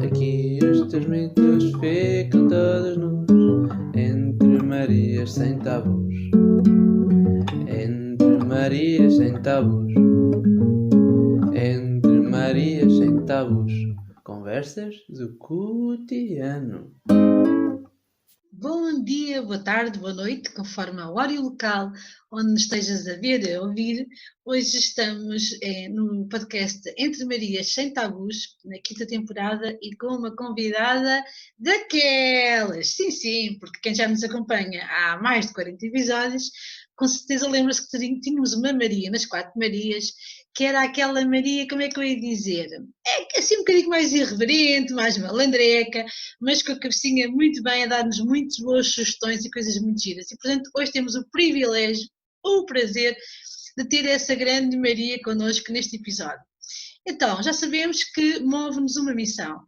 Aqui os teus mitos ficam todos nus, entre Marias sem tabus, entre Marias sem tabus, entre Marias sem tabus, conversas do cotidiano. Bom dia, boa tarde, boa noite, conforme a hora e o local onde nos estejas a ver e a ouvir. Hoje estamos no podcast Entre Marias Sem Tabus, na quinta temporada, e com uma convidada daquelas. Sim, porque quem já nos acompanha há mais de 40 episódios, com certeza lembra-se que tínhamos uma Maria nas quatro Marias, que era aquela Maria, como é que eu ia dizer? É assim um bocadinho mais irreverente, mais malandreca, mas com a cabecinha muito bem a dar-nos muitas boas sugestões e coisas muito giras. E, portanto, hoje temos o privilégio, o prazer de ter essa grande Maria connosco neste episódio. Então, já sabemos que move-nos uma missão,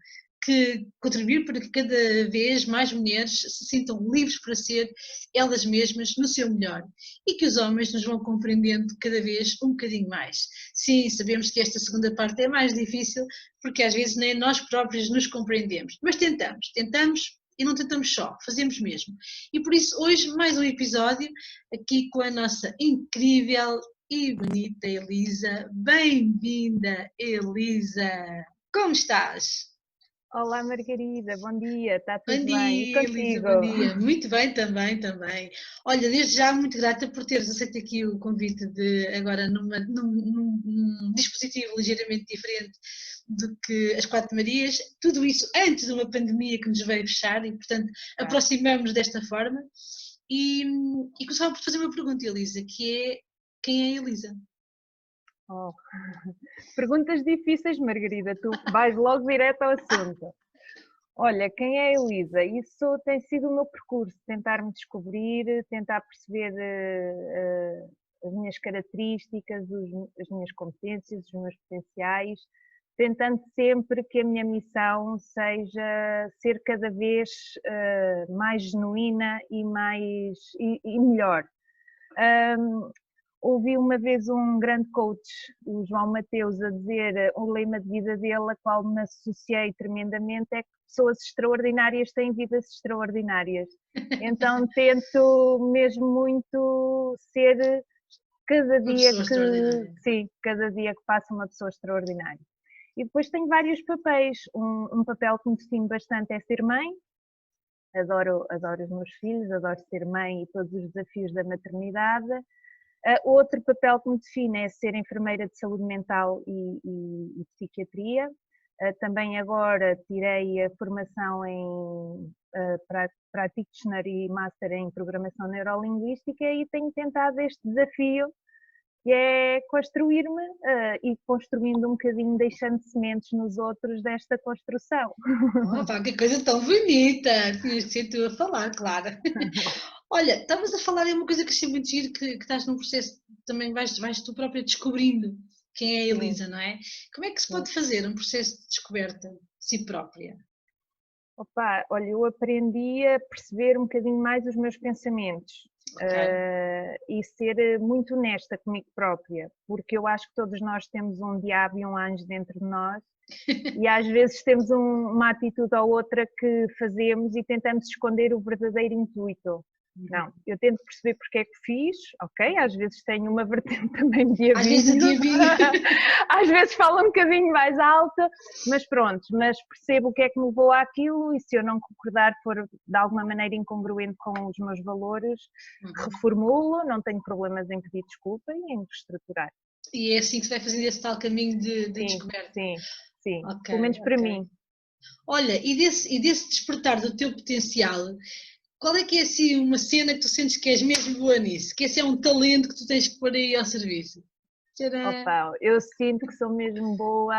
que contribuir para que cada vez mais mulheres se sintam livres para ser elas mesmas no seu melhor e que os homens nos vão compreendendo cada vez um bocadinho mais. Sim, sabemos que esta segunda parte é mais difícil porque às vezes nem nós próprios nos compreendemos, mas tentamos e não tentamos só, fazemos mesmo. E por isso hoje mais um episódio aqui com a nossa incrível e bonita Elisa. Bem-vinda, Elisa! Como estás? Olá Margarida, bom dia, está tudo Bom bem? E dia, Elisa, contigo? bom dia. Muito bem também. Olha, desde já muito grata por teres aceito aqui o convite de agora num dispositivo ligeiramente diferente do que as Quatro Marias, tudo isso antes de uma pandemia que nos veio fechar e, portanto, aproximamos-nos desta forma. E começava por fazer uma pergunta, Elisa, que é: quem é a Elisa? Oh. Perguntas difíceis, Margarida, tu vais logo direto ao assunto. Olha, quem é a Elisa? Isso tem sido o meu percurso, tentar me descobrir, tentar perceber as minhas características, as minhas competências, os meus potenciais, tentando sempre que a minha missão seja ser cada vez mais genuína e melhor. Ouvi uma vez um grande coach, o João Mateus, a dizer o lema de vida dele, a qual me associei tremendamente, é que pessoas extraordinárias têm vidas extraordinárias. Então tento mesmo muito ser cada dia que passo uma pessoa extraordinária. E depois tenho vários papéis. Um papel que me define bastante é ser mãe. Adoro os meus filhos, adoro ser mãe e todos os desafios da maternidade. Outro papel que me define é ser enfermeira de saúde mental e psiquiatria. Também agora tirei a formação em Practitioner e Master em Programação Neurolinguística e tenho tentado este desafio, que é construir-me e construindo um bocadinho, deixando sementes nos outros desta construção. Opa, que coisa tão bonita! Tinhas de ser tu a falar, claro. Olha, estavas a falar de uma coisa que achei muito giro, que estás num processo, também vais tu própria descobrindo quem é a Elisa, não é? Como é que se pode fazer um processo de descoberta de si própria? Opa, olha, eu aprendi a perceber um bocadinho mais os meus pensamentos. E ser muito honesta comigo própria, porque eu acho que todos nós temos um diabo e um anjo dentro de nós e às vezes temos uma atitude ou outra que fazemos e tentamos esconder o verdadeiro intuito. Não, eu tento perceber porque é que fiz, ok? Às vezes tenho uma vertente também de diabinho, às vezes falo um bocadinho mais alto, mas pronto, mas percebo o que é que me levou àquilo e se eu não concordar, for de alguma maneira incongruente com os meus valores, reformulo, não tenho problemas em pedir desculpa e em reestruturar. E é assim que se vai fazendo esse tal caminho de descoberta? Sim, pelo menos para mim. Olha, e desse despertar do teu potencial, qual é que é assim uma cena que tu sentes que és mesmo boa nisso? Que esse é um talento que tu tens que pôr aí ao serviço? Opa, eu sinto que sou mesmo boa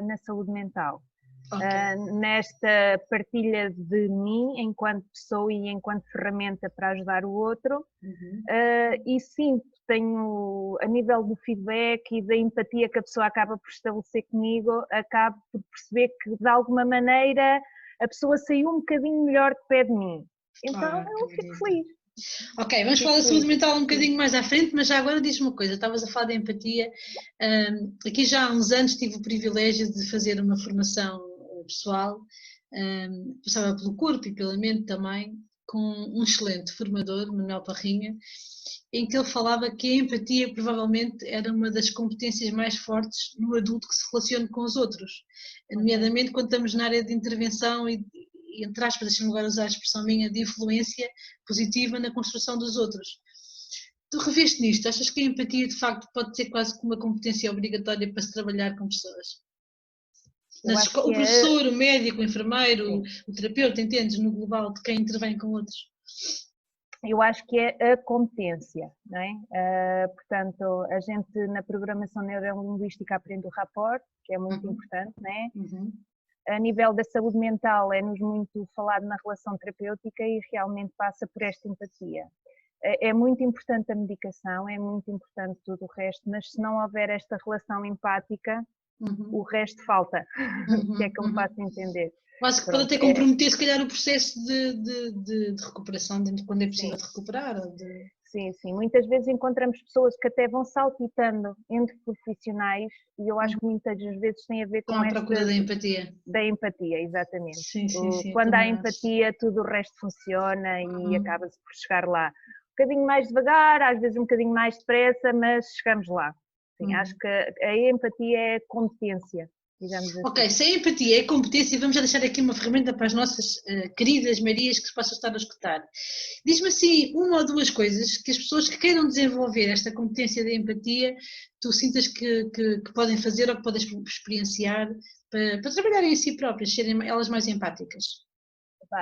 na saúde mental. Nesta partilha de mim enquanto pessoa e enquanto ferramenta para ajudar o outro, e sinto, tenho a nível do feedback e da empatia que a pessoa acaba por estabelecer comigo, acabo por perceber que de alguma maneira a pessoa saiu um bocadinho melhor de pé de mim. Então eu fico feliz. Ok, vamos falar da saúde mental um bocadinho mais à frente, mas já agora diz-me uma coisa, estavas a falar de empatia. Aqui já há uns anos tive o privilégio de fazer uma formação pessoal, passava pelo corpo e pela mente também, com um excelente formador, Manuel Parrinha, em que ele falava que a empatia provavelmente era uma das competências mais fortes no adulto que se relaciona com os outros, nomeadamente quando estamos na área de intervenção e entre aspas, deixa-me agora usar a expressão minha, de influência positiva na construção dos outros. Tu reveste nisto? Achas que a empatia de facto pode ser quase como uma competência obrigatória para se trabalhar com pessoas? O professor, o médico, o enfermeiro, o terapeuta, entendes, no global de quem intervém com outros? Eu acho que é a competência, não é? Portanto, a gente na programação neurolinguística aprende o rapport, que é muito importante, não é? A nível da saúde mental é-nos muito falado na relação terapêutica e realmente passa por esta empatia. É muito importante a medicação, é muito importante tudo o resto, mas se não houver esta relação empática, o resto falta, que é que eu me faço entender. Quase que pode até comprometer, se calhar, o processo de recuperação, quando é possível de recuperar. Sim, sim. Muitas vezes encontramos pessoas que até vão saltitando entre profissionais e eu acho que muitas das vezes tem a ver com a procura da empatia. Da empatia, exatamente. Sim, quando há empatia, tudo o resto funciona e acaba-se por chegar lá. Um bocadinho mais devagar, às vezes um bocadinho mais depressa, mas chegamos lá. Sim, acho que a empatia é competência. Assim. Ok, se a empatia é competência, vamos já deixar aqui uma ferramenta para as nossas queridas Marias que se possam estar a escutar. Diz-me assim, uma ou duas coisas que as pessoas que queiram desenvolver esta competência da empatia, tu sintas que podem fazer ou que podem experienciar para trabalharem em si próprias, serem elas mais empáticas.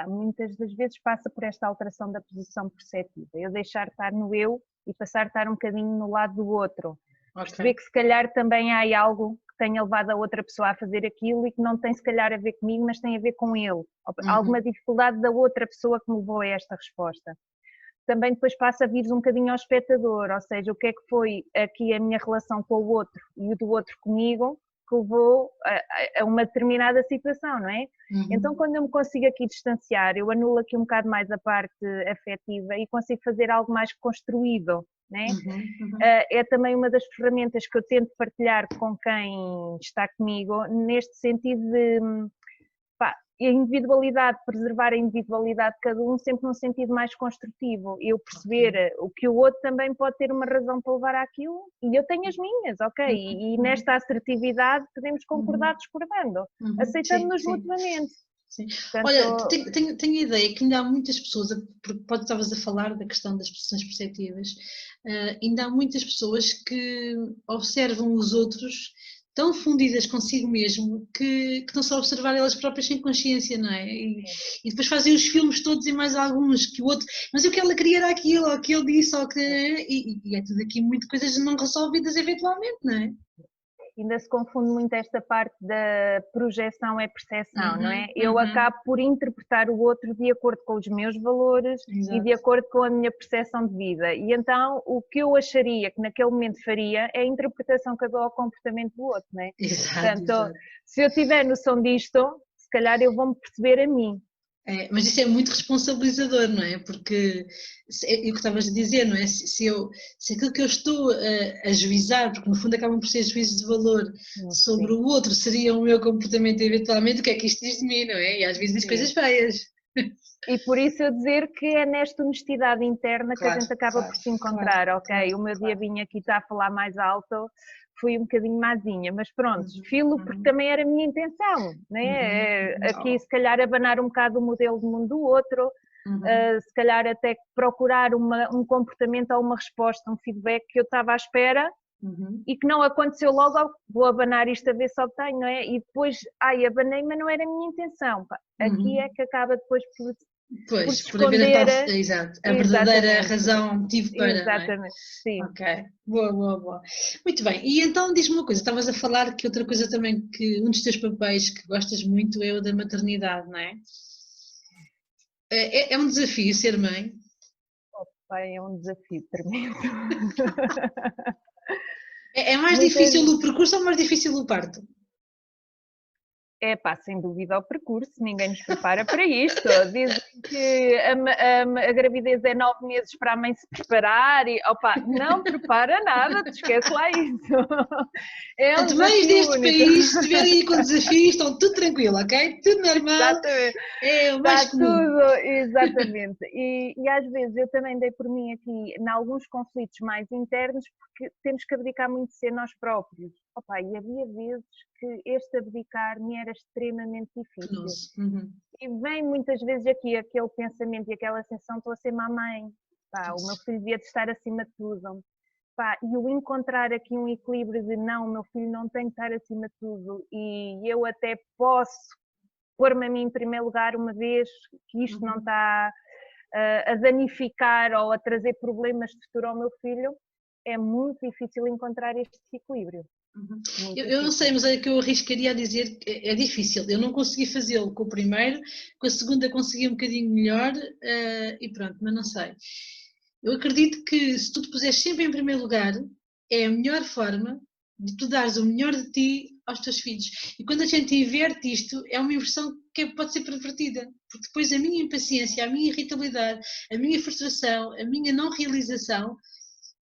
Muitas das vezes passa por esta alteração da posição perceptiva. Eu deixar de estar no eu e passar a estar um bocadinho no lado do outro. Perceber que se calhar também há algo que tenha levado a outra pessoa a fazer aquilo e que não tem se calhar a ver comigo, mas tem a ver com ele. Alguma dificuldade da outra pessoa que me levou a esta resposta. Também depois passa a vir um bocadinho ao espectador, ou seja, o que é que foi aqui a minha relação com o outro e o do outro comigo que levou a uma determinada situação, não é? Então quando eu me consigo aqui distanciar, eu anulo aqui um bocado mais a parte afetiva e consigo fazer algo mais construído. Né? É também uma das ferramentas que eu tento partilhar com quem está comigo, neste sentido de a individualidade, preservar a individualidade de cada um, sempre num sentido mais construtivo. Eu perceber o que o outro também pode ter uma razão para levar àquilo e eu tenho as minhas, ok? E nesta assertividade podemos concordar discordando, aceitando-nos mutuamente. Sim. Portanto, olha, tenho a ideia que ainda há muitas pessoas, porque estavas a falar da questão das posições perceptivas, ainda há muitas pessoas que observam os outros tão fundidas consigo mesmo que estão só a observar elas próprias sem consciência, não é? E depois fazem os filmes todos e mais alguns que o outro, mas o que ela queria era aquilo, ou que ele disse, ou que, e é tudo aqui muito coisas não resolvidas eventualmente, não é? Ainda se confunde muito esta parte da projeção é percepção, não é? Eu acabo por interpretar o outro de acordo com os meus valores e de acordo com a minha percepção de vida. E então o que eu acharia que naquele momento faria é a interpretação que eu dou ao comportamento do outro, não é? Portanto, se eu tiver noção disto, se calhar eu vou-me perceber a mim. Mas isso é muito responsabilizador, não é? Porque, é o que estavas a dizer, não é? Se aquilo que eu estou a juizar, porque no fundo acabam por ser juízos de valor sobre o outro, seria o meu comportamento eventualmente, o que é que isto diz de mim, não é? E às vezes diz coisas feias. E por isso eu dizer que é nesta honestidade interna que a gente acaba por se encontrar, ok? O meu dia vinha aqui está a falar mais alto, fui um bocadinho mazinha, mas pronto, filo porque também era a minha intenção, né? Aqui se calhar abanar um bocado o modelo de mundo do outro, se calhar até procurar um comportamento ou uma resposta, um feedback que eu estava à espera e que não aconteceu logo, vou abanar isto a ver se obtenho, não é? E depois, abanei, mas não era a minha intenção. Aqui é que acaba depois por haver a verdadeira razão, motivo para. Exatamente, sim. Ok, boa. Muito bem, e então diz-me uma coisa, estavas a falar que outra coisa também, que um dos teus papéis que gostas muito é o da maternidade, não é? É um desafio ser mãe? É um desafio tremendo. É mais difícil o percurso ou mais difícil o parto? É pá, sem dúvida ao percurso, ninguém nos prepara para isto. Dizem que a gravidez é 9 meses para a mãe se preparar e opá, não prepara nada, te esquece lá isso. É um As mães desafio deste único. país, se estiverem aí com desafios, estão tudo tranquilo, ok? Tudo normal, Exatamente. é o mais Está comum. tudo, exatamente. E às vezes eu também dei por mim aqui em alguns conflitos mais internos porque temos que abdicar muito de ser nós próprios. Opa, e havia vezes que este abdicar me era extremamente difícil. Penoso. Uhum. E vem muitas vezes aqui aquele pensamento e aquela sensação, estou a ser má mãe, pá, o meu filho devia de estar acima de tudo. Pá, e o encontrar aqui um equilíbrio de não, o meu filho não tem que estar acima de tudo e eu até posso pôr-me a mim em primeiro lugar uma vez que isto não está a danificar ou a trazer problemas de futuro ao meu filho, é muito difícil encontrar este equilíbrio. Eu não sei, mas é que eu arriscaria a dizer que é difícil. Eu não consegui fazê-lo com o primeiro, com a segunda consegui um bocadinho melhor e pronto, mas não sei. Eu acredito que se tu te puseres sempre em primeiro lugar, é a melhor forma de tu dares o melhor de ti aos teus filhos. E quando a gente inverte isto, é uma inversão que pode ser pervertida. Porque depois a minha impaciência, a minha irritabilidade, a minha frustração, a minha não realização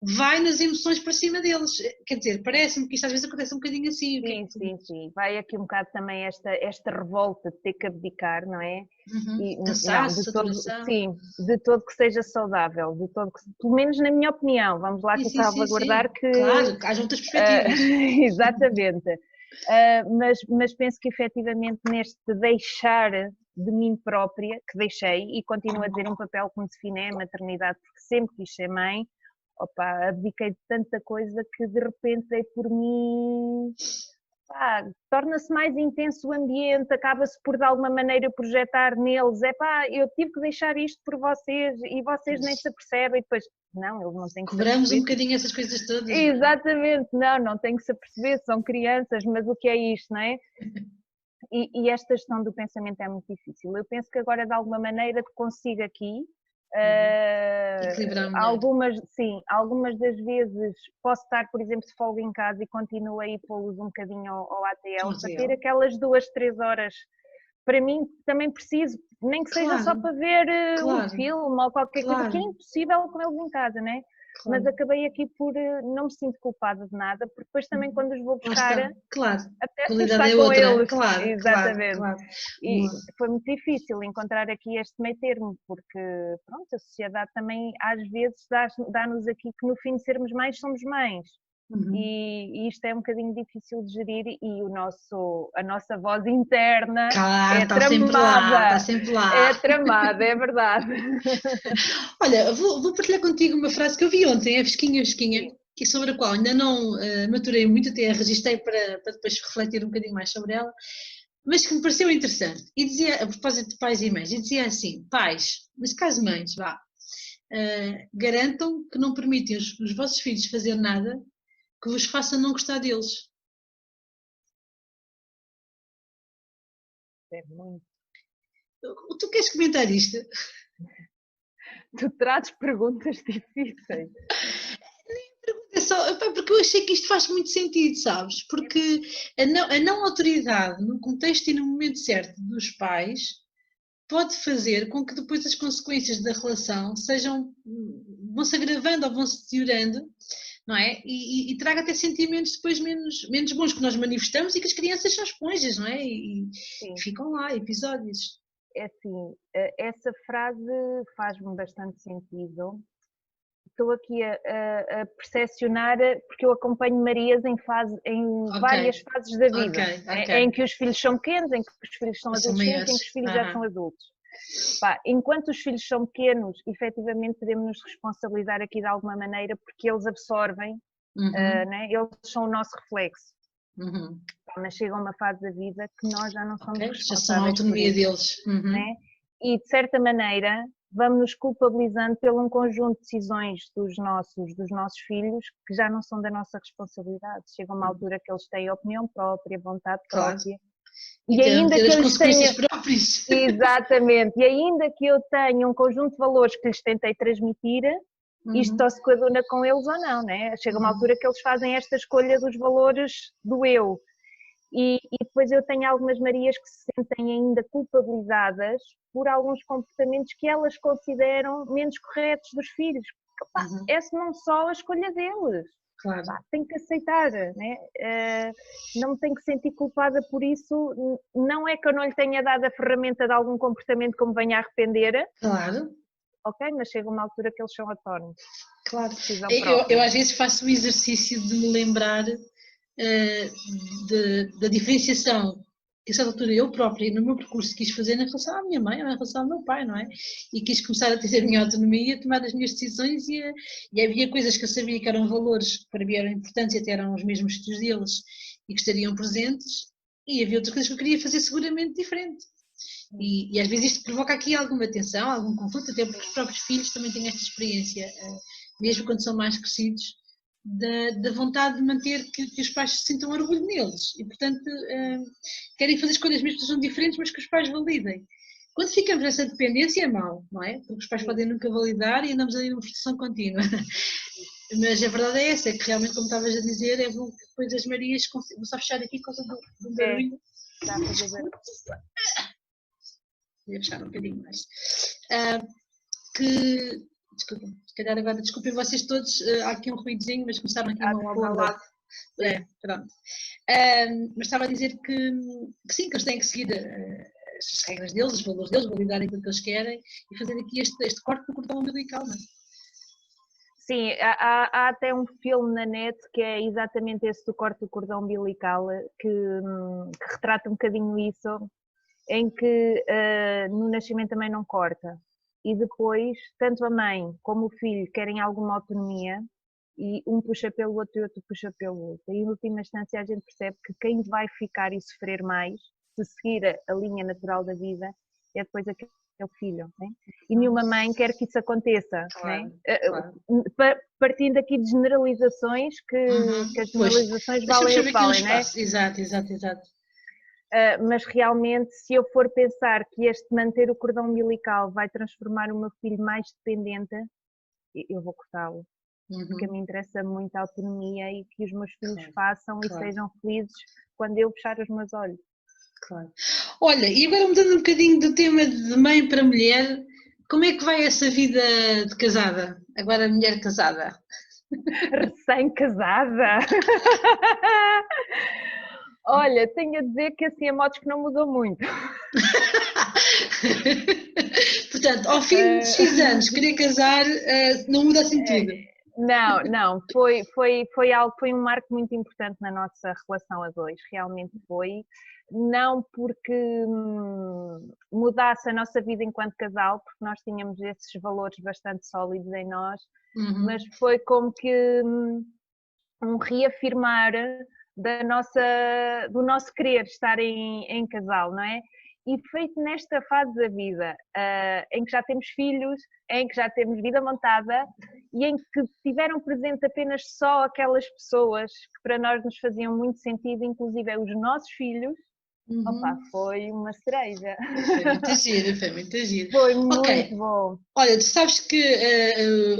vai nas emoções para cima deles. Quer dizer, parece-me que isto às vezes acontece um bocadinho assim. Sim. Vai aqui um bocado também esta revolta de ter que abdicar, não é? Cansaço, saturação. Sim, de todo que seja saudável, de todo que, pelo menos na minha opinião, vamos lá aqui salvaguardar que... Claro, há outras perspectivas. Exatamente. Mas penso que efetivamente neste deixar de mim própria, que deixei e continuo a dizer um papel que me define é a maternidade, porque sempre quis ser mãe, opa, abdiquei de tanta coisa que de repente dei por mim, torna-se mais intenso o ambiente, acaba-se por de alguma maneira projetar neles, eu tive que deixar isto por vocês e vocês nem se apercebem, e depois, não, eles não têm que se aperceber. Cobramos um bocadinho essas coisas todas. Exatamente, não têm que se aperceber, são crianças, mas o que é isto, não é? E esta gestão do pensamento é muito difícil. Eu penso que agora de alguma maneira consigo aqui, algumas das vezes posso estar, por exemplo, se folgo em casa e continuo a ir pô-los um bocadinho ao ATL, para ter aquelas 2, 3 horas para mim também preciso, nem que seja só para ver um filme ou qualquer coisa, que é impossível com eles em casa, não é? Mas acabei aqui por não me sinto culpada de nada, porque depois também quando os vou buscar, até estar com eles. Exatamente. Claro. E foi muito difícil encontrar aqui este meio termo, porque pronto, a sociedade também às vezes dá-nos aqui que no fim de sermos mães somos mães. E isto é um bocadinho difícil de gerir e a nossa voz interna é tramada. Está sempre lá. É tramada, é verdade. Olha, vou partilhar contigo uma frase que eu vi ontem, é fresquinha, e sobre a qual ainda não maturei muito, até a registrei para depois refletir um bocadinho mais sobre ela, mas que me pareceu interessante. E dizia, a propósito de pais e mães, e dizia assim, pais, mas caso mães, garantam que não permitem os vossos filhos fazer nada que vos faça não gostar deles. É muito. Tu queres comentar isto? Tu trazes perguntas difíceis. Nem pergunta, é só porque eu achei que isto faz muito sentido, sabes? Porque a não autoridade no contexto e no momento certo dos pais pode fazer com que depois as consequências da relação vão-se agravando ou vão-se deteriorando, não é? E traga até sentimentos depois menos bons que nós manifestamos e que as crianças são esponjas, não é? E ficam lá episódios. É assim, essa frase faz-me bastante sentido. Estou aqui a percepcionar, porque eu acompanho Marias em várias fases da vida, em que os filhos são pequenos, em que os filhos são adolescentes, em que os filhos já são adultos. Enquanto os filhos são pequenos, efetivamente podemos nos responsabilizar aqui de alguma maneira, porque eles absorvem, né? Eles são o nosso reflexo. Mas chega uma fase da vida que nós já não somos responsáveis. Já são a autonomia deles. Né? E de certa maneira vamos nos culpabilizando pelo um conjunto de decisões dos nossos filhos que já não são da nossa responsabilidade. Chega uma altura que eles têm opinião própria, vontade própria. E ainda que eles consequências próprias. Exatamente. E ainda que eu tenha um conjunto de valores que lhes tentei transmitir, isto só se coaduna com eles ou não, né? Chega uma altura que eles fazem esta escolha dos valores do eu. E depois eu tenho algumas Marias que se sentem ainda culpabilizadas por alguns comportamentos que elas consideram menos corretos dos filhos. Pá, essa não só a escolha deles. Claro. Pá, tenho que aceitar, né? Não me tenho que sentir culpada por isso. Não é que eu não lhe tenha dado a ferramenta de algum comportamento que me venha a arrepender. Claro. Ok, mas chega uma altura que eles são autónomos. Claro. Eu às vezes faço o exercício de me lembrar da diferenciação que a certa altura eu própria no meu percurso quis fazer na relação à minha mãe ou na relação ao meu pai, não é? E quis começar a ter a minha autonomia, a tomar as minhas decisões e havia coisas que eu sabia que eram valores que para mim eram importantes e até eram os mesmos que os deles e que estariam presentes, e havia outras coisas que eu queria fazer seguramente diferente. E às vezes isto provoca aqui alguma tensão, algum conflito, até porque os próprios filhos também têm esta experiência, mesmo quando são mais crescidos, da vontade de manter que os pais se sintam orgulho neles e, portanto, querem fazer escolhas mesmo que sejam diferentes, mas que os pais validem. Quando ficamos nessa dependência é mau, não é? Porque os pais podem nunca validar e andamos ali numa frustração contínua. Mas a verdade é essa, é que realmente, como estavas a dizer, é bom que depois as Marias, vou só fechar aqui por causa do barulho. Dá para fazer barulho. Vou fechar um bocadinho mais. Desculpem, se calhar agora desculpem vocês todos, há aqui um ruídozinho, mas começaram aqui uma obra ao lado. Pronto. Mas estava a dizer que sim, que eles têm que seguir as regras deles, os valores deles, validar aquilo que eles querem e fazer aqui este corte do cordão umbilical, não é? Sim, há até um filme na net que é exatamente esse do corte do cordão umbilical, que retrata um bocadinho isso, em que no nascimento também não corta. E depois, tanto a mãe como o filho querem alguma autonomia e um puxa pelo outro e o outro puxa pelo outro. E em última instância a gente percebe que quem vai ficar e sofrer mais, se seguir a linha natural da vida, é depois aquele filho. Né? E nenhuma mãe quer que isso aconteça. Claro, né? claro. Partindo aqui de generalizações, que as generalizações valem o que valem. Né? Exato. Mas realmente, se eu for pensar que este manter o cordão umbilical vai transformar o meu filho mais dependente, eu vou cortá-lo. Porque a mim interessa muito a autonomia e que os meus filhos façam e sejam felizes quando eu fechar os meus olhos. Claro. Olha, e agora mudando um bocadinho do tema de mãe para mulher, como é que vai essa vida de casada? Agora mulher casada. Recém-casada? Olha, tenho a dizer que assim a modos que não mudou muito. Portanto, ao fim de X anos, querer casar não muda assim tudo. Não, foi algo, foi um marco muito importante na nossa relação a dois, realmente foi. Não porque mudasse a nossa vida enquanto casal, porque nós tínhamos esses valores bastante sólidos em nós, mas foi como que um reafirmar do nosso querer estar em casal, não é? E feito nesta fase da vida, em que já temos filhos, em que já temos vida montada e em que tiveram presente apenas só aquelas pessoas que para nós nos faziam muito sentido, inclusive os nossos filhos, opa, foi uma cereja. Foi muito giro. Foi muito bom. Olha, tu sabes que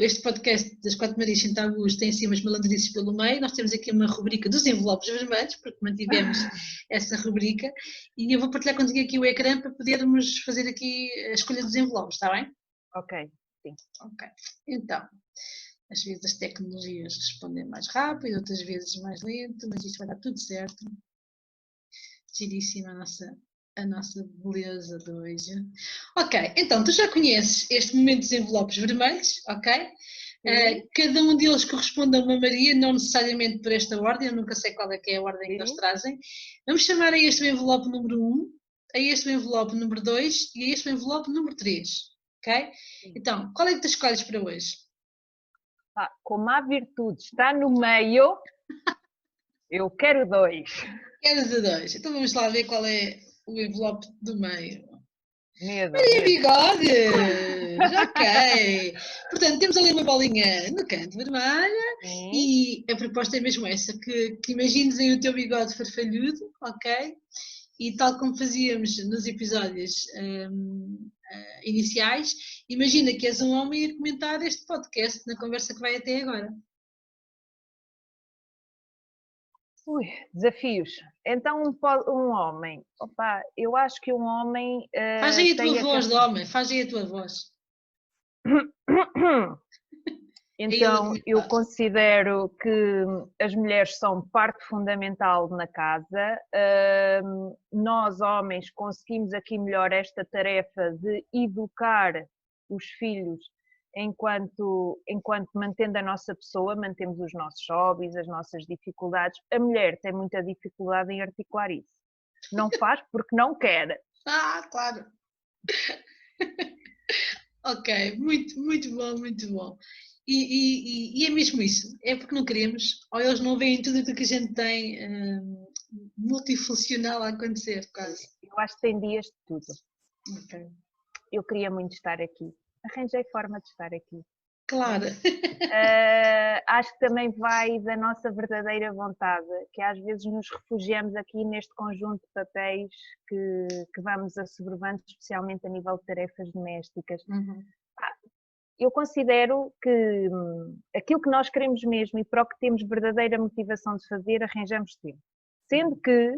este podcast das 4 Marias Sem Tabus tem assim umas malandrices pelo meio. Nós temos aqui uma rubrica dos envelopes vermelhos, porque mantivemos essa rubrica, e eu vou partilhar contigo aqui o ecrã para podermos fazer aqui a escolha dos envelopes, está bem? Ok, sim. Ok, então, às vezes as tecnologias respondem mais rápido, outras vezes mais lento, mas isto vai dar tudo certo. Giríssima a nossa beleza de hoje. Ok, então tu já conheces este momento dos envelopes vermelhos, ok? Cada um deles corresponde a uma Maria, não necessariamente por esta ordem, eu nunca sei qual é que é a ordem que eles trazem. Vamos chamar a este o envelope número 1, a este o envelope número 2 e a este o envelope número 3, ok? Então, qual é que tu escolhes para hoje? Como a virtude está no meio, eu quero 2. Queres a 2? Então vamos lá ver qual é o envelope do meio. Medo. Maria Bigodes! Ok! Portanto, temos ali uma bolinha no canto vermelha e a proposta é mesmo essa, que imagines aí o teu bigode farfalhudo, ok? E tal como fazíamos nos episódios iniciais, imagina que és um homem a comentar este podcast na conversa que vai até agora. Ui, desafios. Então, um homem, opa, eu acho que um homem Faz aí a tua tem voz de homem, faz aí a tua voz. É ele a Então, eu comentar. considero que as mulheres são parte fundamental na casa. Nós, homens, conseguimos aqui melhor esta tarefa de educar os filhos enquanto mantendo a nossa pessoa, mantemos os nossos hobbies, as nossas dificuldades. A mulher tem muita dificuldade em articular isso. Não faz porque não quer. Claro. Ok, muito, muito bom, muito bom. E é mesmo isso, é porque não queremos, ou eles não veem tudo aquilo que a gente tem multifuncional a acontecer, quase. Eu acho que tem dias de tudo. Ok. Eu queria muito estar aqui. Arranjei forma de estar aqui. Claro. Acho que também vai da nossa verdadeira vontade, que às vezes nos refugiamos aqui neste conjunto de papéis que vamos assoberbando, especialmente a nível de tarefas domésticas. Uhum. Eu considero que aquilo que nós queremos mesmo e para o que temos verdadeira motivação de fazer, arranjamos tempo. Sendo que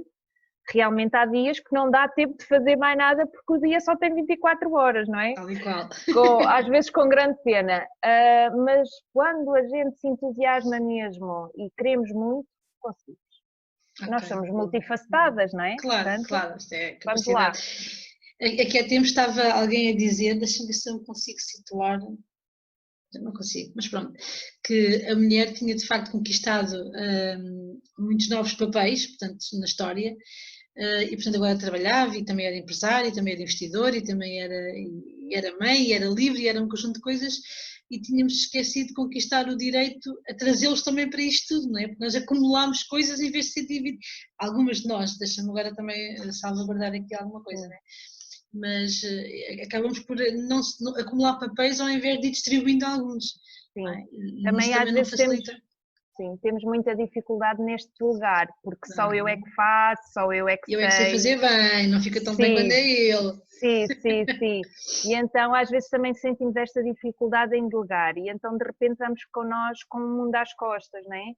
realmente há dias que não dá tempo de fazer mais nada porque o dia só tem 24 horas, não é? Tal e qual. Às vezes com grande pena. Mas quando a gente se entusiasma mesmo e queremos muito, conseguimos. Okay. Nós somos multifacetadas, não é? Claro, portanto, claro, isto é vamos lá. Aqui há tempos estava alguém a dizer, deixa-me ver se eu consigo situar, não consigo, mas pronto, que a mulher tinha de facto conquistado muitos novos papéis, portanto, na história, e portanto agora trabalhava e também era empresária, e também era investidor, e também era mãe, e era livre, e era um conjunto de coisas, e tínhamos esquecido de conquistar o direito a trazê-los também para isto tudo, não é? Porque nós acumulámos coisas em vez de ser dividido. Algumas de nós, deixa-me agora também salvaguardar aqui alguma coisa, não é? Mas acabamos por não acumular papéis ao invés de ir distribuindo alguns. Sim. E também às vezes temos muita dificuldade neste lugar, porque só eu é que faço, só eu é que sei. Eu é que sei fazer bem, não fica tão bem quando é ele. Sim. E então às vezes também sentimos esta dificuldade em delegar e então de repente vamos com nós com o mundo às costas, não é?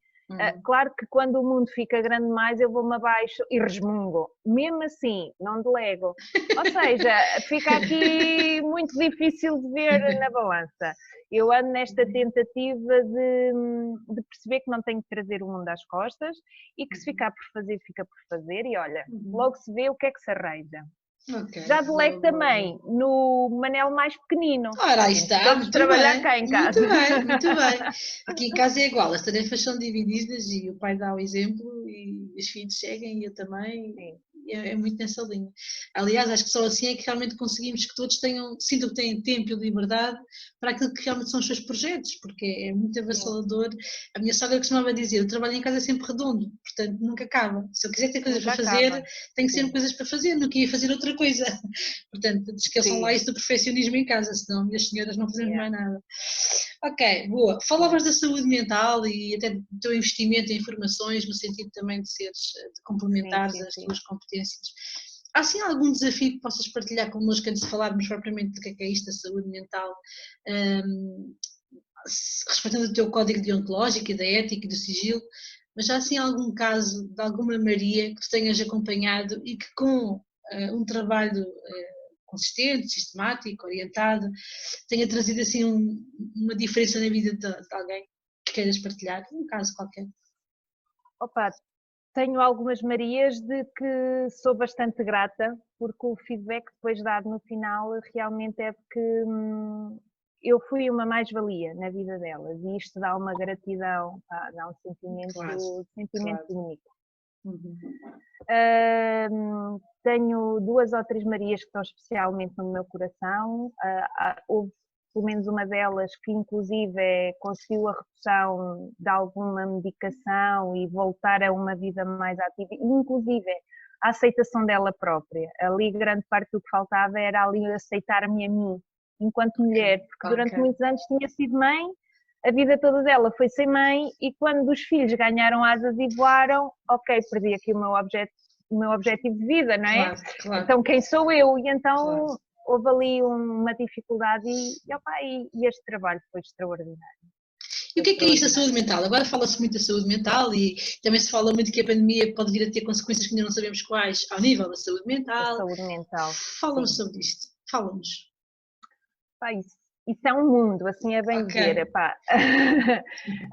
Claro que quando o mundo fica grande demais eu vou-me abaixo e resmungo, mesmo assim não delego, ou seja, fica aqui muito difícil de ver na balança. Eu ando nesta tentativa de perceber que não tenho que trazer o mundo às costas e que se ficar por fazer, fica por fazer e olha, logo se vê o que é que se arranja. Okay, já delego também no Manel mais pequenino. Ora, aí está, vamos trabalhar bem, cá em casa. Muito bem. Aqui em casa é igual, as tarefas são divididas e o pai dá o exemplo e os filhos seguem e eu também. É muito nessa linha. Aliás, acho que só assim é que realmente conseguimos que todos sintam que têm tempo e liberdade para aquilo que realmente são os seus projetos, porque é muito avassalador. A minha sogra costumava dizer, o trabalho em casa é sempre redondo, portanto nunca acaba. Se eu quiser ter coisas para fazer, tenho sempre coisas para fazer, nunca ia fazer outra coisa. Portanto, esqueçam lá isso do perfeccionismo em casa, senão as senhoras não fazemos mais nada. Ok, boa. Falavas da saúde mental e até do teu investimento em informações, no sentido também de complementares as tuas competências. Há assim algum desafio que possas partilhar connosco antes de falarmos propriamente do que é isto da saúde mental, respeitando o teu código deontológico e da ética e do sigilo, mas há assim algum caso de alguma Maria que tu tenhas acompanhado e que com um trabalho consistente, sistemático, orientado, tenha trazido assim uma diferença na vida de alguém que queiras partilhar, um caso qualquer? Opa, tenho algumas Marias de que sou bastante grata, porque o feedback depois dado no final realmente é porque eu fui uma mais-valia na vida delas e isto dá uma gratidão, dá um sentimento único. Tenho 2 ou 3 Marias que estão especialmente no meu coração. Houve pelo menos uma delas que inclusive conseguiu a redução de alguma medicação e voltar a uma vida mais ativa, inclusive a aceitação dela própria. Ali grande parte do que faltava era ali aceitar-me a mim, enquanto mulher, porque durante muitos anos tinha sido mãe, a vida toda dela foi ser mãe e quando os filhos ganharam asas e voaram, ok, perdi aqui o meu objetivo de vida, não é? Claro. Então quem sou eu? E então houve ali uma dificuldade e este trabalho foi extraordinário. E o que é isso, a saúde mental? Agora fala-se muito da saúde mental e também se fala muito que a pandemia pode vir a ter consequências que ainda não sabemos quais ao nível da saúde mental. A saúde mental. Fala-nos sobre isto. Fala-nos. Pá, isso é um mundo, assim é bem Ok. dizer, pá.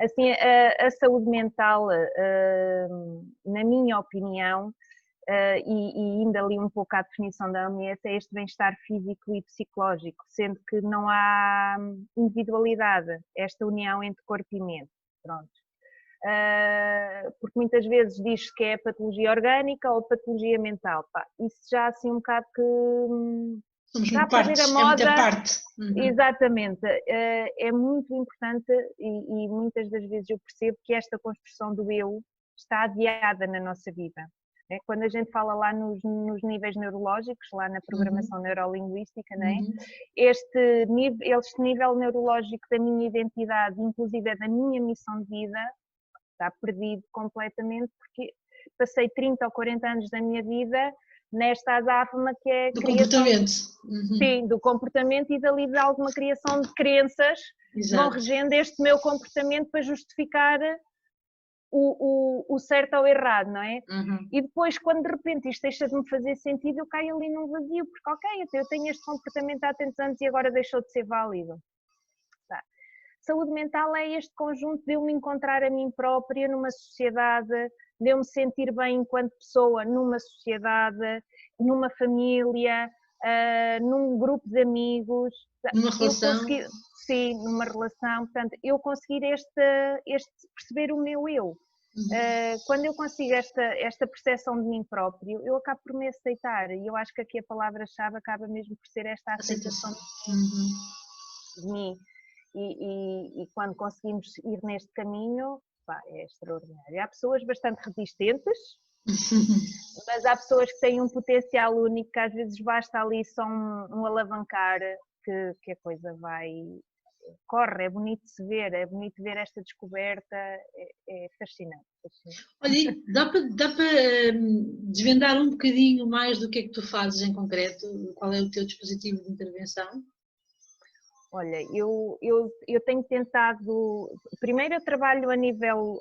Assim, a saúde mental, na minha opinião, e indo ali um pouco à definição da OMS, é este bem-estar físico e psicológico, sendo que não há individualidade, esta união entre corpo e mente, pronto. Porque muitas vezes diz que é patologia orgânica ou patologia mental, pá, isso já assim um bocado que Somos está a muito perder partes, a é muita moda. parte. Exatamente, é muito importante e muitas das vezes eu percebo que esta construção do eu está adiada na nossa vida. Quando a gente fala lá nos níveis neurológicos, lá na programação neurolinguística, não é? Este nível neurológico da minha identidade, inclusive da minha missão de vida, está perdido completamente porque passei 30 ou 40 anos da minha vida nesta azáfama que é a Do criação comportamento. sim, do comportamento e dali de alguma criação de crenças que vão regendo este meu comportamento para justificar o certo ou errado, não é? E depois, quando de repente isto deixa de me fazer sentido, eu caio ali num vazio, porque ok, eu tenho este comportamento há tantos anos e agora deixou de ser válido. Tá. Saúde mental é este conjunto de eu me encontrar a mim própria numa sociedade, de eu me sentir bem enquanto pessoa numa sociedade, numa família, num grupo de amigos. Numa relação. Sim, numa relação. Portanto, eu conseguir perceber o meu eu. Quando eu consigo esta percepção de mim próprio, eu acabo por me aceitar. E eu acho que aqui a palavra-chave acaba mesmo por ser esta aceitação de mim. E quando conseguimos ir neste caminho, pá, é extraordinário. Há pessoas bastante resistentes, mas há pessoas que têm um potencial único, que às vezes basta ali só um alavancar que a coisa corre, é bonito de se ver, é bonito ver esta descoberta, é fascinante. Olha, dá para desvendar um bocadinho mais do que é que tu fazes em concreto? Qual é o teu dispositivo de intervenção? Olha, eu tenho tentado. Primeiro, eu trabalho a nível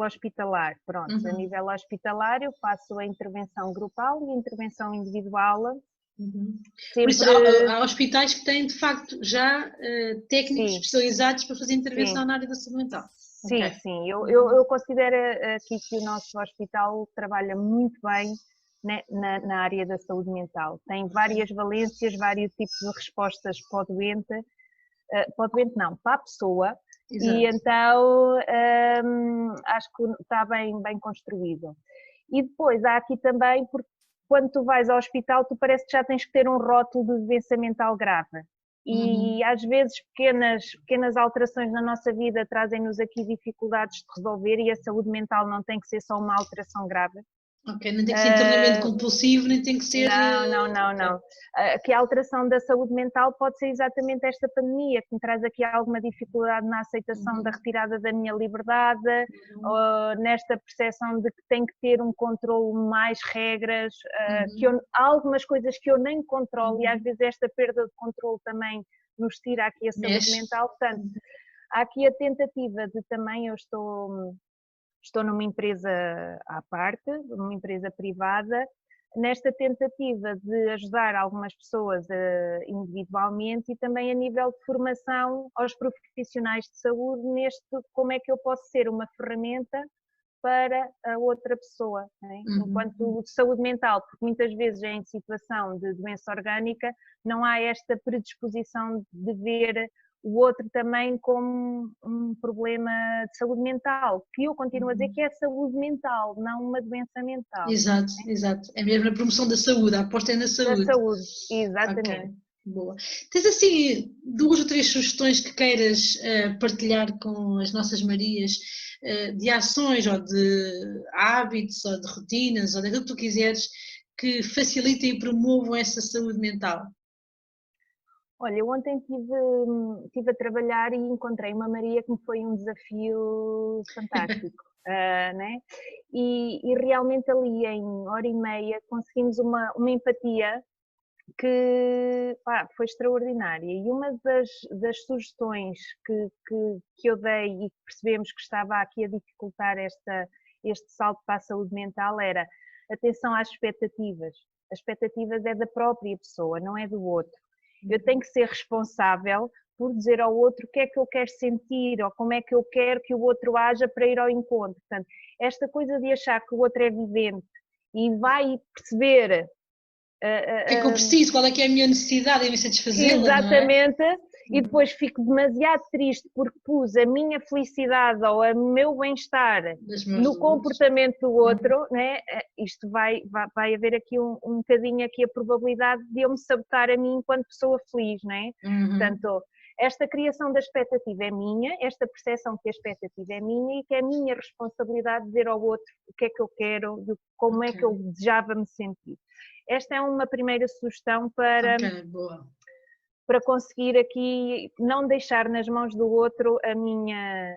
hospitalar. Pronto, a nível hospitalar, eu faço a intervenção grupal e a intervenção individual. Por isso, há hospitais que têm, de facto, já técnicos especializados para fazer intervenção na área da saúde mental. Sim, okay. Sim. Eu considero aqui que o nosso hospital trabalha muito bem na área da saúde mental. Tem várias valências, vários tipos de respostas para o doente. Para o doente não, para a pessoa. Exato. E então acho que está bem construído. E depois há aqui também, porque quando tu vais ao hospital tu parece que já tens que ter um rótulo de doença mental grave. E às vezes pequenas alterações na nossa vida trazem-nos aqui dificuldades de resolver e a saúde mental não tem que ser só uma alteração grave. Ok, não tem que ser internamento compulsivo, nem tem que ser... Não. Aqui a alteração da saúde mental pode ser exatamente esta pandemia, que me traz aqui alguma dificuldade na aceitação da retirada da minha liberdade, ou nesta percepção de que tenho que ter um controle, mais regras, há algumas coisas que eu nem controlo e às vezes esta perda de controle também nos tira aqui a saúde mental. Portanto, há aqui a tentativa de também, eu estou numa empresa à parte, numa empresa privada, nesta tentativa de ajudar algumas pessoas individualmente e também a nível de formação aos profissionais de saúde neste como é que eu posso ser uma ferramenta para a outra pessoa, né? Enquanto de saúde mental, porque muitas vezes em situação de doença orgânica não há esta predisposição de ver o outro também como um problema de saúde mental, que eu continuo a dizer que é saúde mental, não uma doença mental. Exato, exato. É mesmo a promoção da saúde, a aposta é na saúde. Da saúde, exatamente. Okay. Boa. Tens assim 2 ou 3 sugestões que queiras partilhar com as nossas Marias de ações ou de hábitos ou de rotinas ou daquilo que tu quiseres que facilitem e promovam essa saúde mental? Olha, eu ontem estive a trabalhar e encontrei uma Maria que me foi um desafio fantástico, né? E realmente ali em hora e meia conseguimos uma empatia que pá, foi extraordinária. E uma das sugestões que eu dei e que percebemos que estava aqui a dificultar este salto para a saúde mental era atenção às expectativas. As expectativas é da própria pessoa, não é do outro. Eu tenho que ser responsável por dizer ao outro o que é que eu quero sentir ou como é que eu quero que o outro haja para ir ao encontro. Portanto, esta coisa de achar que o outro é vidente e vai perceber O que é que eu preciso? Qual é que é a minha necessidade? Devem satisfazê-la, não é? exatamente, e depois fico demasiado triste porque pus a minha felicidade ou o meu bem-estar no comportamento do outro, né? Isto vai haver aqui um bocadinho aqui a probabilidade de eu me sabotar a mim enquanto pessoa feliz, né? Portanto, esta criação da expectativa é minha, esta percepção que a expectativa é minha e que é a minha responsabilidade de dizer ao outro o que é que eu quero, como é que eu desejava me sentir. Esta é uma primeira sugestão para conseguir aqui não deixar nas mãos do outro a minha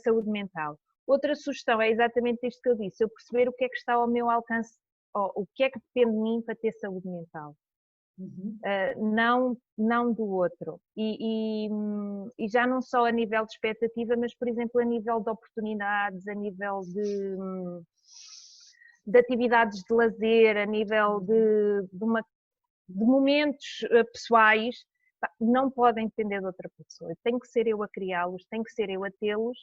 saúde mental. Outra sugestão é exatamente isto que eu disse, eu perceber o que é que está ao meu alcance, o que é que depende de mim para ter saúde mental. Não do outro. E já não só a nível de expectativa, mas, por exemplo, a nível de oportunidades, a nível de atividades de lazer, a nível de momentos pessoais, não podem depender de outra pessoa. Tem que ser eu a criá-los, tem que ser eu a tê-los.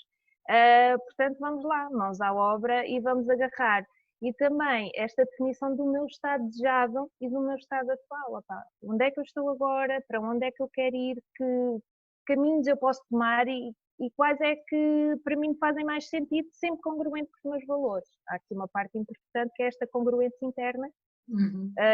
Portanto, vamos lá, mãos à obra e vamos agarrar. E também esta definição do meu estado desejado e do meu estado atual. Onde é que eu estou agora? Para onde é que eu quero ir? Que caminhos eu posso tomar e quais é que para mim fazem mais sentido, sempre congruente com os meus valores. Há aqui uma parte importante que é esta congruência interna.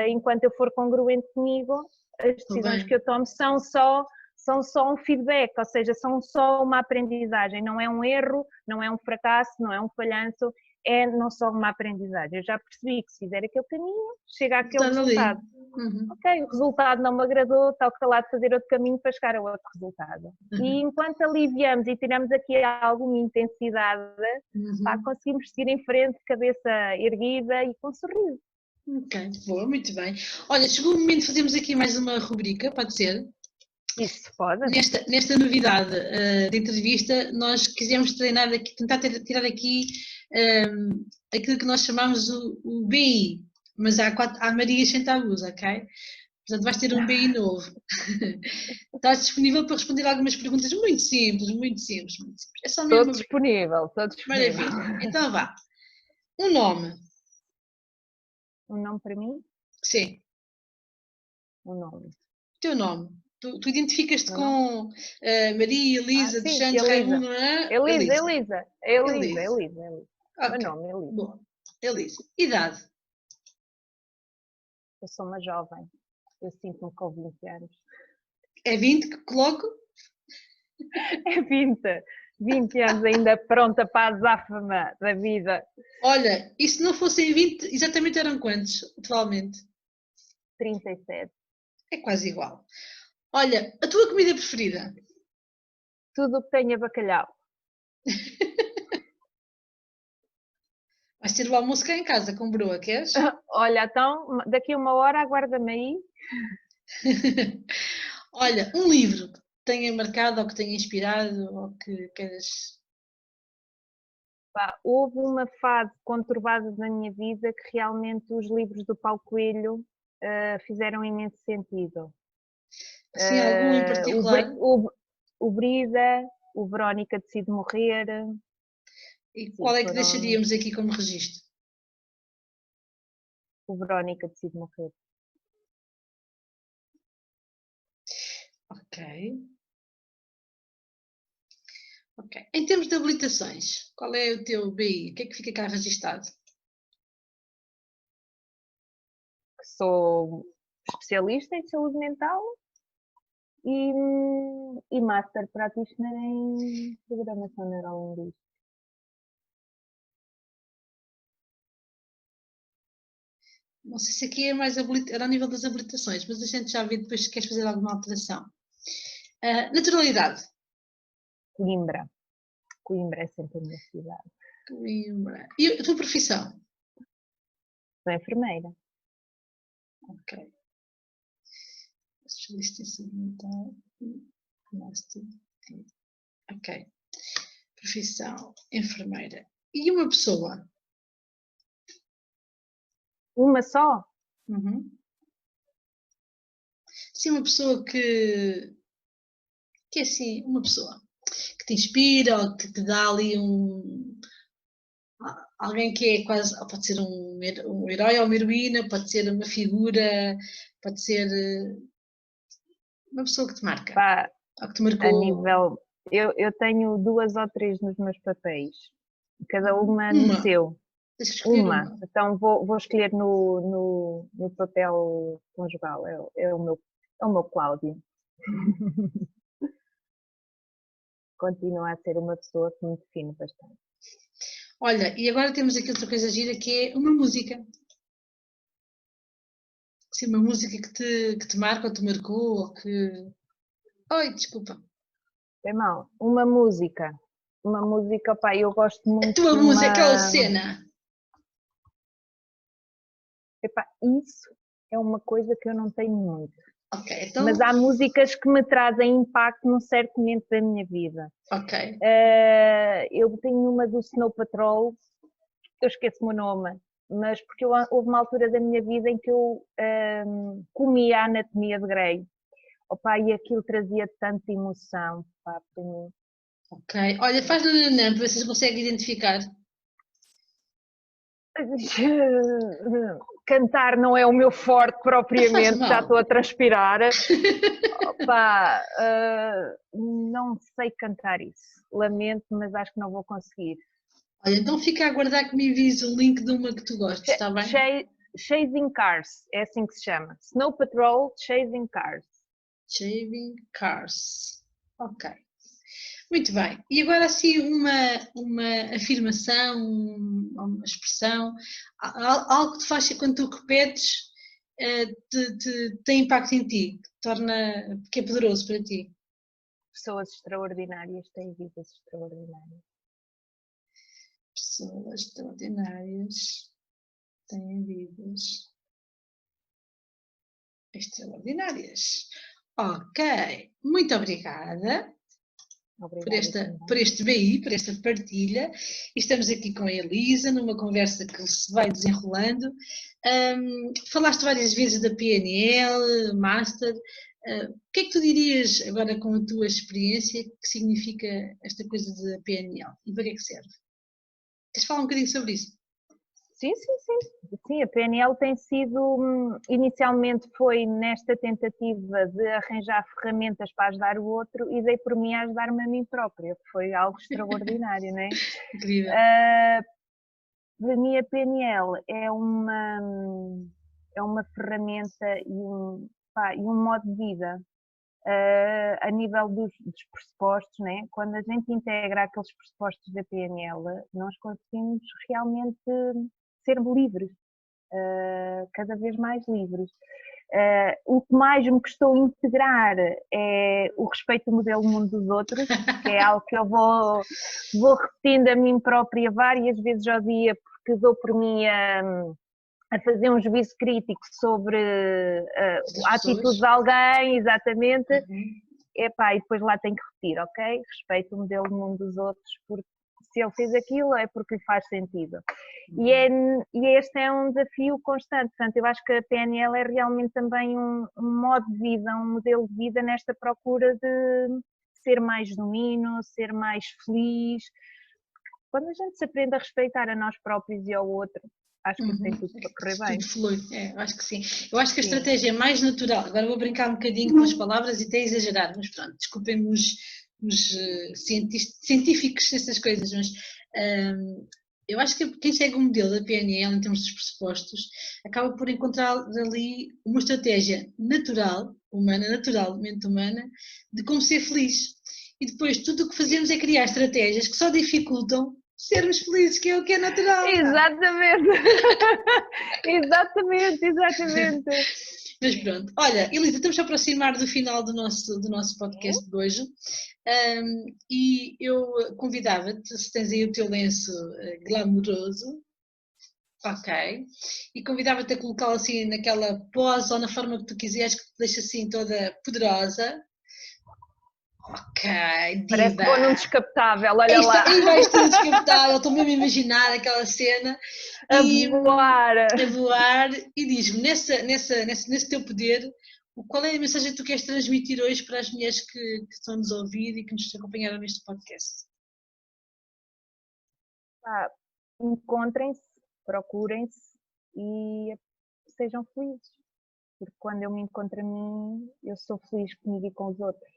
Enquanto eu for congruente comigo, as decisões que eu tomo são só um feedback, ou seja, são só uma aprendizagem, não é um erro, não é um fracasso, não é um falhanço, é não só uma aprendizagem. Eu já percebi que se fizer aquele caminho, chega àquele resultado. Ok, o resultado não me agradou, está o que está lá de fazer outro caminho para chegar a outro resultado. E enquanto aliviamos e tiramos aqui alguma intensidade, conseguimos seguir em frente, cabeça erguida e com sorriso. Ok, boa, muito bem. Olha, chegou o momento de fazermos aqui mais uma rubrica, pode ser? Isso, pode. Nesta novidade de entrevista, nós quisemos treinar aqui, tentar tirar aqui aquilo que nós chamamos o BI, mas há Marias sem tabus, ok? Portanto, vais ter um BI novo. Estás disponível para responder algumas perguntas muito simples, muito simples, muito simples. É só mesmo. Estou disponível. Maravilha. Então vá. Um nome. Um nome para mim? Sim. Um nome. Teu nome. Tu identificas-te com Maria, Elisa, dos sim, Santos, Raimundo, não é? Elisa. Okay. Meu nome, Elisa. Bom. Elisa. Idade? Eu sou uma jovem. Eu sinto-me com 20 anos. É 20 que coloco? É 20. 20 anos ainda pronta para a azáfama da vida. Olha, e se não fossem 20, exatamente eram quantos, atualmente? 37. É quase igual. Olha, a tua comida preferida? Tudo o que tenha bacalhau. Vais ter o almoço cá em casa com broa, queres? Olha, então, daqui a uma hora aguarda-me aí. Olha, um livro que tenha marcado ou que tenha inspirado ou que queiras... Houve uma fase conturbada na minha vida que realmente os livros do Paulo Coelho fizeram imenso sentido. Sim, algum em particular? O Brida, o Verónica Decide Morrer. E qual é que deixaríamos aqui como registro? O Verónica Decide Morrer. Ok. Em termos de habilitações, qual é o teu BI? O que é que fica cá registado? Sou especialista em saúde mental e Master Practitioner em Programação Neurolinguística. Não sei se aqui é mais era ao nível das habilitações, mas a gente já vê depois se queres fazer alguma alteração. Naturalidade? Coimbra. Coimbra é sempre a minha cidade. Coimbra. E a tua profissão? Sou enfermeira. Ok. Especialista em saúde mental. Master. Ok. Profissão, enfermeira. E uma pessoa? Uma só? Uhum. Sim, uma pessoa que é assim, uma pessoa que te inspira ou que te dá ali alguém que é quase, pode ser um herói ou uma heroína, pode ser uma figura, pode ser uma pessoa que te marca, Pá, ou que te a marcou. nível. Eu tenho 2 ou 3 nos meus papéis, cada uma no Uma, seu. tens que escolher Uma. uma. Então vou escolher no papel conjugal. É o meu Cláudio. Continua a ser uma pessoa que me define bastante. Olha, e agora temos aqui outra coisa gira que é uma música. Sim, uma música que te marca ou te marcou, ou que... Oi, desculpa. É mal. Uma música. Pá, eu gosto A muito tua de música, aquela uma. cena. Epá, isso é uma coisa que eu não tenho muito. Ok, Mas então... há músicas que me trazem impacto num certo momento da minha vida. Ok. Eu tenho uma do Snow Patrol, eu esqueço-me o nome, mas porque houve uma altura da minha vida em que eu comia a Anatomia de Grey. Opa, e aquilo trazia tanta emoção, pá, para mim. Ok. Olha, faz nananã para ver se consegue identificar. Cantar não é o meu forte Não faz propriamente, já mal. estou a transpirar. Opa, não sei cantar isso. Lamento, mas acho que não vou conseguir. Olha, então fica a aguardar que me envies o link de uma que tu gostes, está bem? Chasing Cars, é assim que se chama. Snow Patrol Chasing Cars. Shaving Cars. Ok. Muito bem. E agora assim uma afirmação, uma expressão, algo que te faz quando tu repetes, tem impacto em ti, que é poderoso para ti. Pessoas extraordinárias têm vidas extraordinárias. Pessoas extraordinárias têm vidas extraordinárias. Ok, muito obrigada Obrigada por também. este BI, por esta partilha. Estamos aqui com a Elisa, numa conversa que se vai desenrolando. Falaste várias vezes da PNL, Master. O que é que tu dirias agora com a tua experiência que significa esta coisa da PNL e para que é que serve? Queres falar um bocadinho sobre isso? Sim, sim, sim. Sim, a PNL tem sido, inicialmente foi nesta tentativa de arranjar ferramentas para ajudar o outro e dei por mim a ajudar-me a mim própria. Foi algo extraordinário, não é? Incrível. Para mim a PNL é uma ferramenta e um modo de vida. A nível dos pressupostos, né? Quando a gente integra aqueles pressupostos da PNL, nós conseguimos realmente ser livres, cada vez mais livres. O que mais me custou integrar é o respeito do modelo mundo dos outros, que é algo que eu vou repetindo a mim própria várias vezes ao dia, porque dou por mim a fazer um juízo crítico sobre a atitude de alguém, exatamente. Uhum. Epá, e depois lá tem que repetir, ok? Respeito o modelo do mundo dos outros, porque se ele fez aquilo é porque lhe faz sentido. E este é um desafio constante, portanto eu acho que a PNL é realmente também um modo de vida, um modelo de vida nesta procura de ser mais genuíno, ser mais feliz. Quando a gente se aprende a respeitar a nós próprios e ao outro, acho que tem tudo para correr bem. Tudo flui, eu acho que sim. Eu acho que a Sim. estratégia mais natural, agora vou brincar um bocadinho com as palavras e até exagerar, mas pronto, desculpem-me os científicos essas coisas, mas eu acho que quem segue o modelo da PNL em termos dos pressupostos acaba por encontrar ali uma estratégia natural, humana, naturalmente humana, de como ser feliz. E depois tudo o que fazemos é criar estratégias que só dificultam sermos felizes, que é o que é natural. Exatamente, exatamente. Mas pronto, olha, Elisa, estamos a aproximar do final do nosso podcast de hoje e eu convidava-te, se tens aí o teu lenço glamouroso, Ok. E convidava-te a colocá-lo assim naquela pose ou na forma que tu quiseres, que te deixa assim toda poderosa. Ok, Parece que vou num diva. descapotável, olha lá. Aí vais tu descapotável, estou mesmo a imaginar aquela cena A e voar. a voar. E diz-me, nesse teu poder, qual é a mensagem que tu queres transmitir hoje para as mulheres que estão nos a ouvir e que nos acompanharam neste podcast? Pá, encontrem-se, procurem-se e sejam felizes. Porque quando eu me encontro a mim, eu sou feliz comigo e com os outros.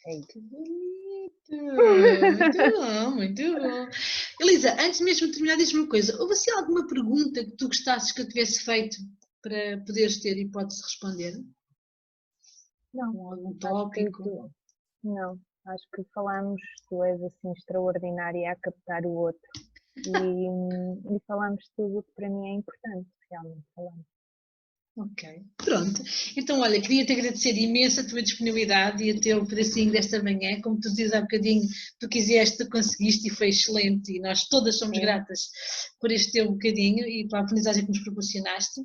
É isso. Que bonito! Muito bom, muito bom. Elisa, antes mesmo de terminar, diz-me uma coisa: houve assim alguma pergunta que tu gostasses que eu tivesse feito para poderes ter hipótese de responder? Não, Com algum acho que tópico? não. Acho que falamos, tu és assim extraordinária a captar o outro. E falamos tudo o que para mim é importante, realmente falamos. Ok, pronto. Então, olha, queria-te agradecer imenso a tua disponibilidade e a teu pedacinho desta manhã. Como tu dizias há bocadinho, tu quiseste, tu conseguiste e foi excelente. E nós todas somos Sim. gratas por este teu bocadinho e pela aprendizagem que nos proporcionaste.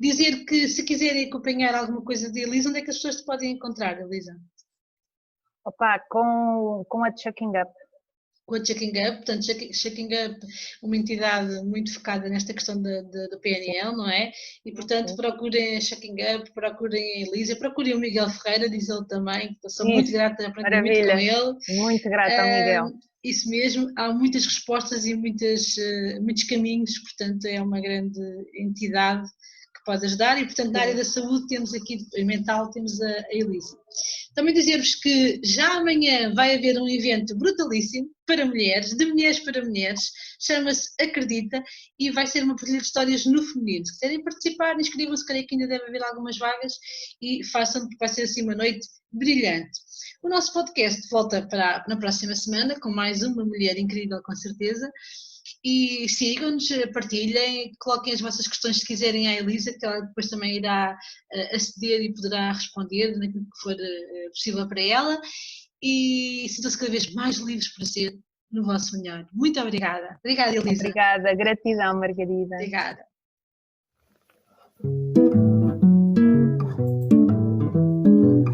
Dizer que se quiserem acompanhar alguma coisa de Elisa, onde é que as pessoas te podem encontrar, Elisa? Opa, com a Chucking Up. Com a Checking Up, portanto, Checking Up, uma entidade muito focada nesta questão do PNL, não é? E, portanto, Sim. procurem a Checking Up, procurem a Elisa, procurem o Miguel Ferreira, diz ele também, que eu sou muito grata a aprender muito com Maravilha. ele. Muito grata ao Miguel. Isso mesmo, há muitas respostas e muitos caminhos, portanto, é uma grande entidade que pode ajudar e, portanto, na área da saúde temos aqui, mental, temos a Elisa. Também dizer-vos que já amanhã vai haver um evento brutalíssimo para mulheres, de mulheres para mulheres, chama-se Acredita e vai ser uma partilha de histórias no feminino. Se quiserem participar, inscrevam-se, creio que ainda deve haver algumas vagas e façam, porque vai ser assim uma noite brilhante. O nosso podcast volta na próxima semana com mais uma mulher incrível, com certeza. E sigam-nos, partilhem, coloquem as vossas questões se quiserem à Elisa, que ela depois também irá aceder e poderá responder naquilo que for possível para ela. E sintam-se cada vez mais livres para ser no vosso melhor. Muito obrigada. Obrigada, Elisa. Obrigada, gratidão, Margarida. Obrigada.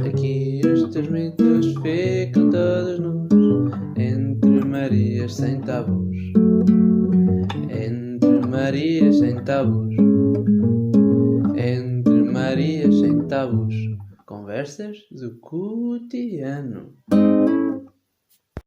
Aqui os teus mitos ficam todos nus, entre Marias sem tabus, entre Marias sem tabus, entre Marias sem tabus, conversas do cotidiano.